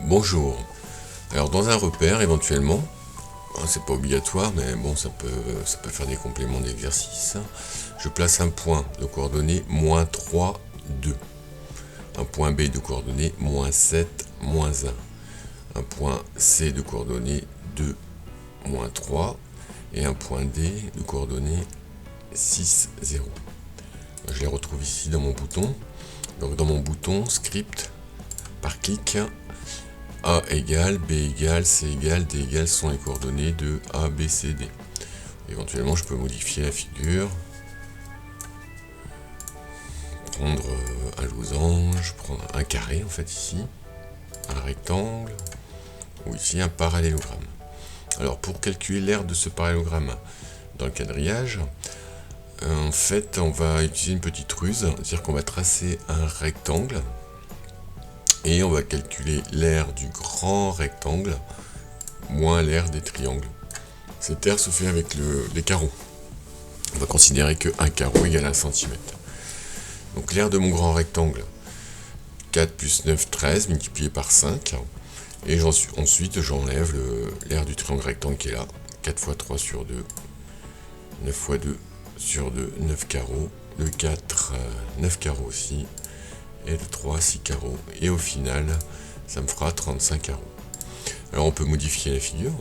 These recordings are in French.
Bonjour. Alors dans un repère éventuellement, c'est pas obligatoire mais bon ça peut faire des compléments d'exercice. Je place un point de coordonnées -3, 2. Un point B de coordonnées -7, -1. Un point C de coordonnées 2, -3. Et un point D de coordonnées 6, 0. Je les retrouve ici dans mon bouton. Donc dans mon bouton script, par clic, A égale, B égale, C égale, D égale sont les coordonnées de A, B, C, D. Éventuellement, je peux modifier la figure, prendre un losange, prendre un carré en fait ici, un rectangle, ou ici un parallélogramme. Alors pour calculer l'aire de ce parallélogramme dans le quadrillage, en fait on va utiliser une petite ruse, c'est-à-dire qu'on va tracer un rectangle, et on va calculer l'aire du grand rectangle moins l'aire des triangles. Cette aire se fait avec les carreaux. On va considérer que 1 carreau égale 1 cm. Donc l'aire de mon grand rectangle, 4 plus 9, 13, multiplié par 5. Et ensuite j'enlève l'aire du triangle rectangle qui est là. 4 fois 3 sur 2. 9 fois 2 sur 2, 9 carreaux. Le 4, 9 carreaux aussi. Et le 3, 6 carreaux. Et au final, ça me fera 35 carreaux. Alors on peut modifier la figure.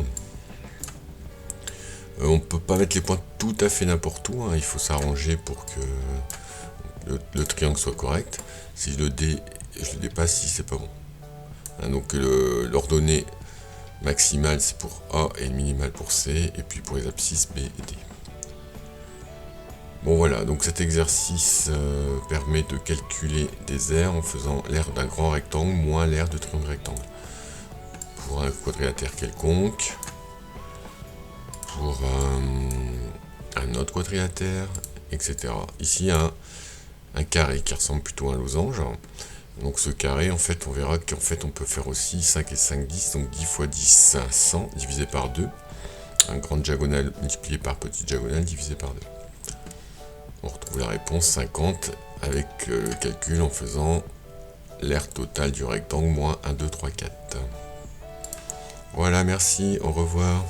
On ne peut pas mettre les points tout à fait n'importe où. Il faut s'arranger pour que le triangle soit correct. Si je le dépasse, si c'est pas bon. Donc l'ordonnée maximale c'est pour A et le minimal pour C. Et puis pour les abscisses B et D. Bon voilà, donc cet exercice permet de calculer des aires en faisant l'aire d'un grand rectangle moins l'aire de triangle rectangle. Pour un quadrilatère quelconque, pour un autre quadrilatère, etc. Ici un carré qui ressemble plutôt à un losange. Donc ce carré, en fait, on verra qu'en fait on peut faire aussi 5 et 5, 10, donc 10 fois 10, 100, divisé par 2. Un grand diagonale multiplié par petite diagonale divisé par 2. On retrouve la réponse 50 avec le calcul en faisant l'aire totale du rectangle moins 1, 2, 3, 4. Voilà, merci, au revoir.